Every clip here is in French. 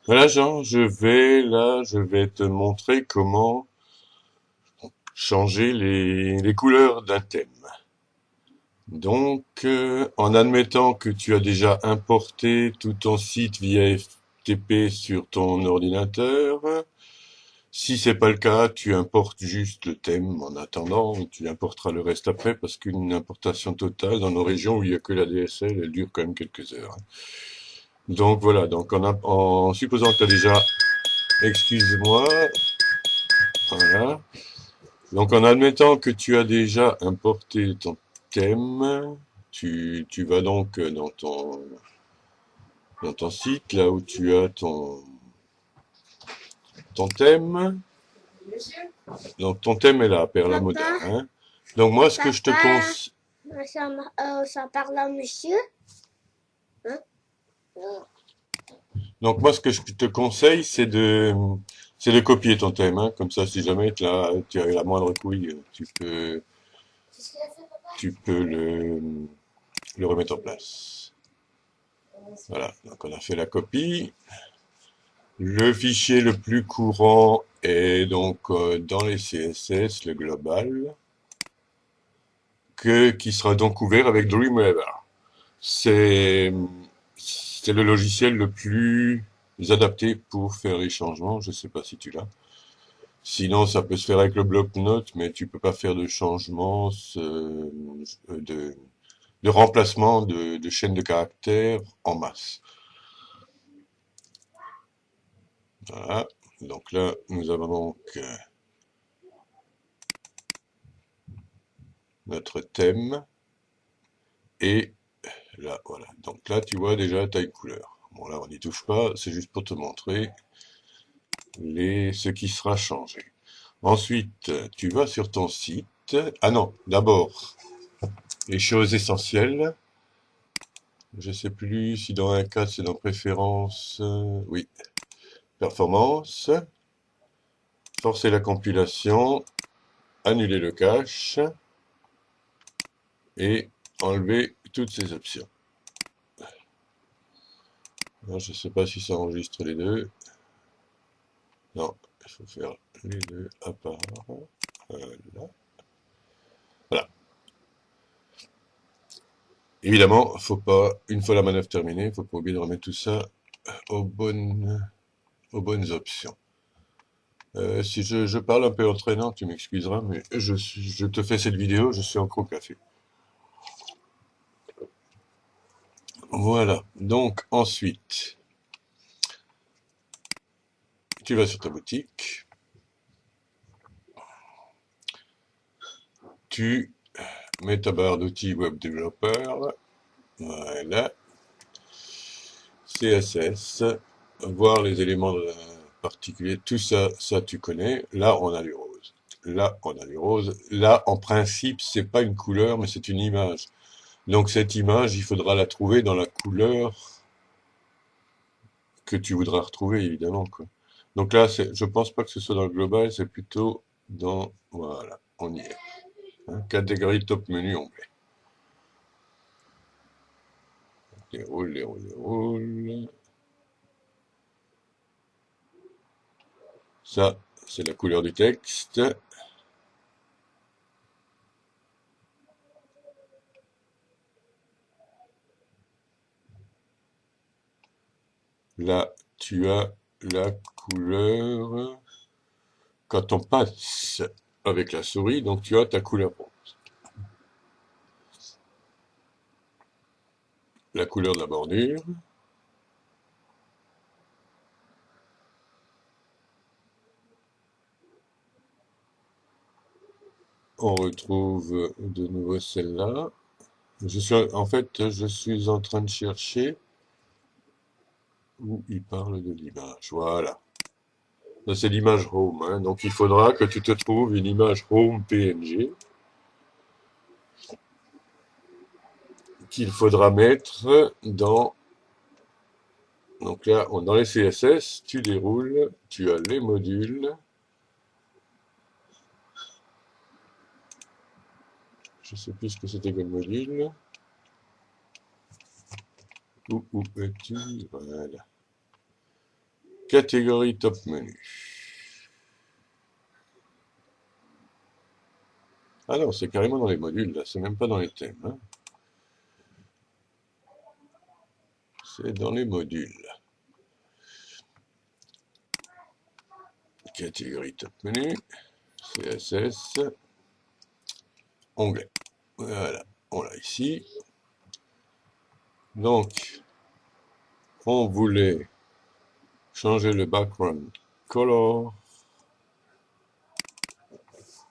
Voilà Jean, je vais te montrer comment changer les couleurs d'un thème. Donc, en admettant que tu as déjà importé tout ton site via FTP sur ton ordinateur, si c'est pas le cas, tu importes juste le thème en attendant, tu importeras le reste après parce qu'une importation totale dans nos régions où il y a que la DSL, elle dure quand même quelques heures. Donc voilà, donc en supposant que tu as déjà, excuse-moi, voilà. Donc en admettant que tu as déjà importé ton thème, tu vas donc dans ton site, là où tu as ton thème. Donc ton thème est là, Perlamoda. Papa, Hein. Donc moi ce que je te papa, conseille, ça parle à monsieur? Hein? donc moi ce que je te conseille, c'est de copier ton thème. Hein. Comme ça, si jamais tu as la moindre couille, tu peux le remettre en place. Voilà. Donc on a fait la copie. Le fichier le plus courant est donc dans les CSS, le global, qui sera donc couvert avec Dreamweaver. C'est, c'est le logiciel le plus adapté pour faire les changements. Je ne sais pas si tu l'as. Sinon, ça peut se faire avec le bloc-notes, mais tu peux pas faire de changements, de, de remplacement de chaînes de caractères en masse. Voilà. Donc là, nous avons donc notre thème et là, voilà. Donc là, tu vois déjà, tu as une couleur. Bon, là, on n'y touche pas, c'est juste pour te montrer ce qui sera changé. Ensuite, tu vas sur ton site. Ah non, d'abord, les choses essentielles. Je sais plus si dans un cas, c'est dans préférences. Oui, performance. Forcer la compilation. Annuler le cache. Et enlever toutes ces options. Alors, je ne sais pas si ça enregistre les deux. Non, il faut faire les deux à part. Voilà. Voilà. Évidemment, faut pas, une fois la manœuvre terminée, faut pas oublier de remettre tout ça aux aux bonnes options. Si je parle un peu entraînant, tu m'excuseras, mais je te fais cette vidéo, je suis encore au café. Voilà. Donc, ensuite, tu vas sur ta boutique, tu mets ta barre d'outils web développeur, voilà, CSS, voir les éléments particuliers, tout ça, ça tu connais. Là, on a du rose. Là, on a du rose. Là, en principe, c'est pas une couleur, mais c'est une image. Donc cette image, il faudra la trouver dans la couleur que tu voudras retrouver, évidemment, quoi. Donc là, je pense pas que ce soit dans le global, c'est plutôt dans, voilà, on y est. Hein, catégorie top menu onglet. Déroule, déroule, déroule. Ça, c'est la couleur du texte. Là, tu as la couleur quand on passe avec la souris, donc tu as ta couleur rose. La couleur de la bordure. On retrouve de nouveau celle-là. En fait, je suis en train de chercher où il parle de l'image. Voilà. Là, c'est l'image home. Hein. Donc, il faudra que tu te trouves une image home PNG qu'il faudra mettre dans. Donc là, dans les CSS, tu déroules, tu as les modules. Je sais plus ce que c'était comme module. Où es-tu? Voilà. Catégorie top menu. Ah non, c'est carrément dans les modules, là, c'est même pas dans les thèmes. Hein. C'est dans les modules. Catégorie top menu, CSS, onglet. Voilà, on l'a ici. Donc, on voulait changer le background color.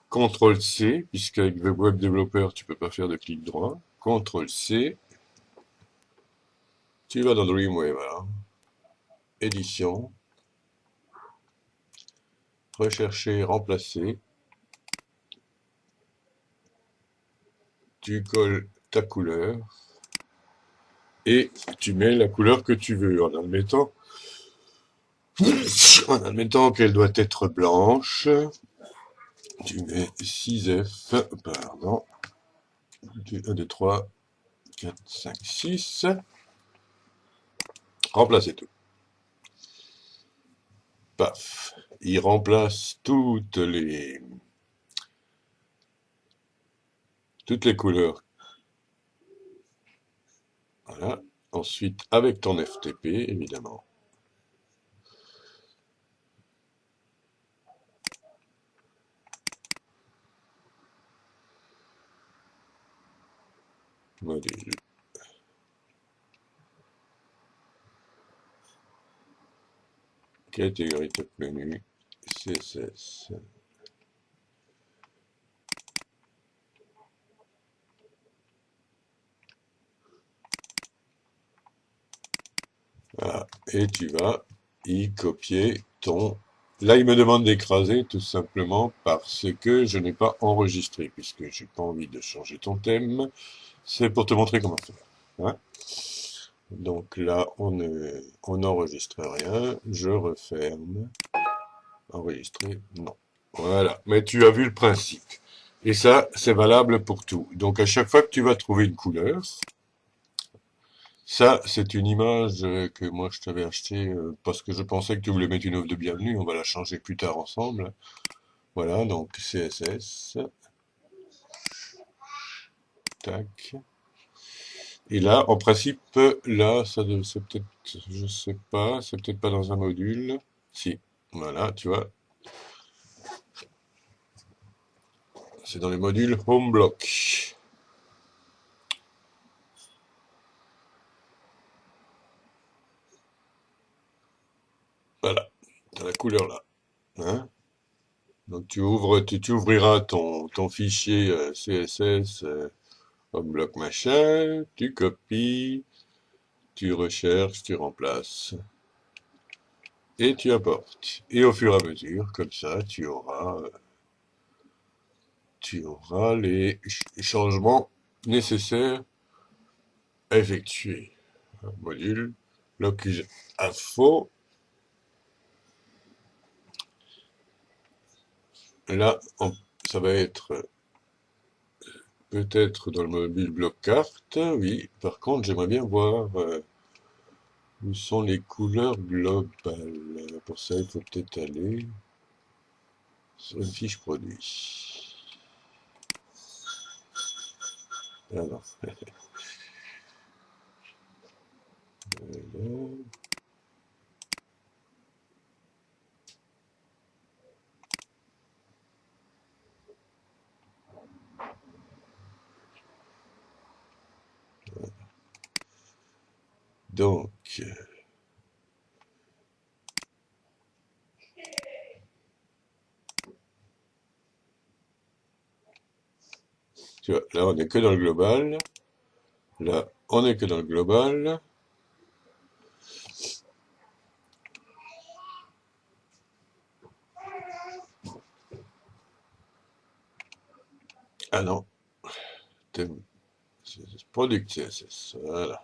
CTRL-C, puisqu'avec le web developer, tu peux pas faire de clic droit. CTRL-C. Tu vas dans Dreamweaver. Voilà. Édition. Rechercher, remplacer. Tu colles ta couleur. Et tu mets la couleur que tu veux, en admettant qu'elle doit être blanche. Tu mets 6F, pardon. 1, 2, 3, 4, 5, 6. Remplacer tout. Paf. Il remplace toutes les couleurs. Voilà. Ensuite, avec ton FTP, évidemment. Module. Catégorie top menu. CSS. Voilà. Et tu vas y copier ton... Là, il me demande d'écraser tout simplement parce que je n'ai pas enregistré, puisque j'ai pas envie de changer ton thème. C'est pour te montrer comment faire. Hein. Donc là, on n'enregistre rien. Je referme. Enregistrer, non. Voilà. Mais tu as vu le principe. Et ça, c'est valable pour tout. Donc à chaque fois que tu vas trouver une couleur, ça, c'est une image que moi je t'avais achetée parce que je pensais que tu voulais mettre une œuvre de bienvenue. On va la changer plus tard ensemble. Voilà, donc CSS. Tac. Et là, en principe, là, c'est peut-être, je sais pas, c'est peut-être pas dans un module. Si, voilà, tu vois, c'est dans les modules Home Block. Voilà, t'as la couleur là. Hein. Donc tu ouvriras ton fichier CSS Home Block machin, tu copies, tu recherches, tu remplaces et tu importes. Et au fur et à mesure, comme ça, tu auras les changements nécessaires à effectuer. Module, locus info. Là, ça va être peut-être dans le module bloc carte. Oui, par contre, j'aimerais bien voir où sont les couleurs globales. Pour ça, il faut peut-être aller sur une fiche produit. Ah non. Donc, tu vois, là, on n'est que dans le global. Là, on n'est que dans le global. Ah non, thème, product CSS. Voilà.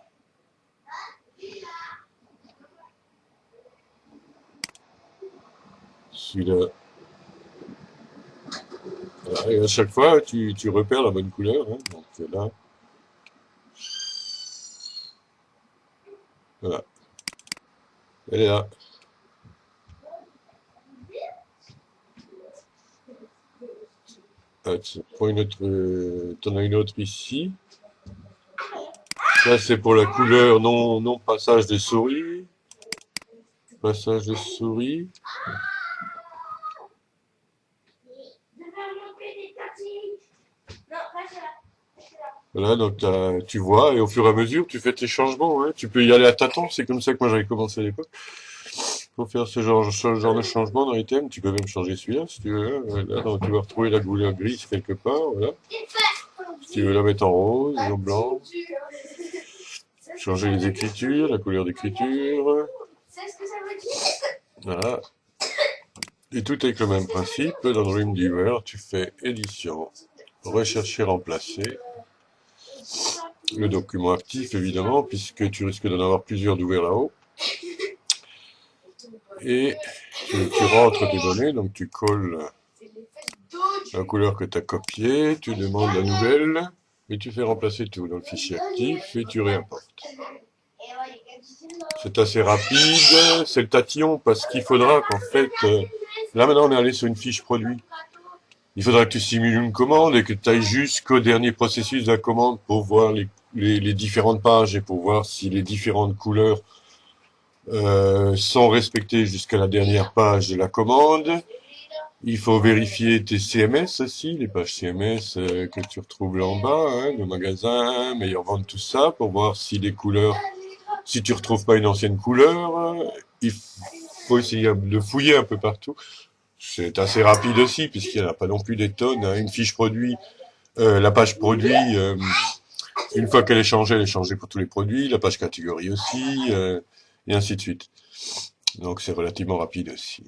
Celui-là. Et à chaque fois, tu repères la bonne couleur. Hein. Donc là, voilà. Elle est là. Prends une autre, t'en as une autre ici. Ça, c'est pour la couleur non passage des souris. Passage des souris. Voilà, donc tu vois, et au fur et à mesure, tu fais tes changements. Hein. Tu peux y aller à tâtons, c'est comme ça que moi j'avais commencé à l'époque. Pour faire ce genre de changement dans les thèmes, tu peux même changer celui-là si tu veux. Hein. Voilà, donc tu vas retrouver la couleur grise quelque part. Voilà. Si tu veux la mettre en rose, en blanc. Changer les écritures, la couleur d'écriture. Voilà. Et tout avec le même principe. Dans Dreamweaver, tu fais édition, rechercher, remplacer. Le document actif, évidemment, puisque tu risques d'en avoir plusieurs d'ouverts là-haut. Et tu rentres tes données, donc tu colles la couleur que tu as copiée, tu demandes la nouvelle, et tu fais remplacer tout dans le fichier actif, et tu réimportes. C'est assez rapide, c'est le tatillon, parce qu'il faudra qu'en fait, là maintenant on est allé sur une fiche produit. Il faudra que tu simules une commande et que tu ailles jusqu'au dernier processus de la commande pour voir les différentes pages et pour voir si les différentes couleurs sont respectées jusqu'à la dernière page de la commande. Il faut vérifier tes CMS aussi, les pages CMS que tu retrouves là en bas, hein, le magasin, meilleure vente, tout ça, pour voir si les couleurs, si tu retrouves pas une ancienne couleur, il faut essayer de fouiller un peu partout. C'est assez rapide aussi, puisqu'il n'y en a pas non plus des tonnes. Hein. Une fiche produit, la page produit, une fois qu'elle est changée, elle est changée pour tous les produits. La page catégorie aussi, et ainsi de suite. Donc c'est relativement rapide aussi.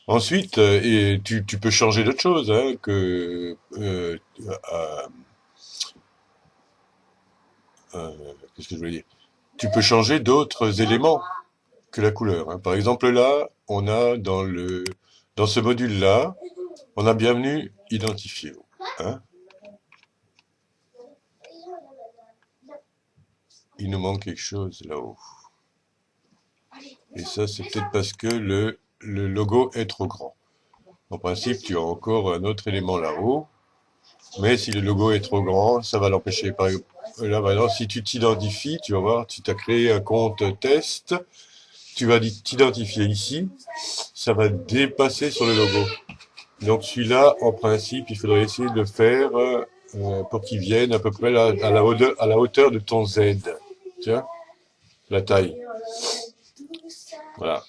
Ensuite, et tu peux changer d'autres choses, hein, qu'est-ce que je voulais dire? Tu peux changer d'autres éléments que la couleur. Hein. Par exemple, là, on a dans ce module-là, on a bienvenue identifié. Hein. Il nous manque quelque chose là-haut. Et ça, c'est peut-être parce que le logo est trop grand. En principe, tu as encore un autre élément là-haut. Mais si le logo est trop grand, ça va l'empêcher. Par exemple, là, maintenant, si tu t'identifies, tu vas voir, tu t'as créé un compte test, tu vas t'identifier ici, ça va dépasser sur le logo. Donc celui-là, en principe, il faudrait essayer de le faire pour qu'il vienne à peu près à la hauteur de ton Z. Tu vois, la taille. Voilà.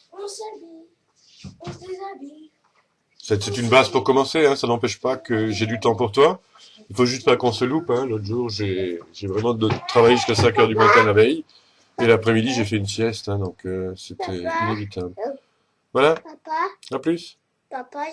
C'est une base pour commencer, hein, ça n'empêche pas que j'ai du temps pour toi. Il faut juste pas qu'on se loupe. Hein. L'autre jour, j'ai vraiment travaillé jusqu'à 5 heures du matin la veille. Et l'après-midi, j'ai fait une sieste, hein, donc c'était inévitable. Voilà, Papa, à plus. papa,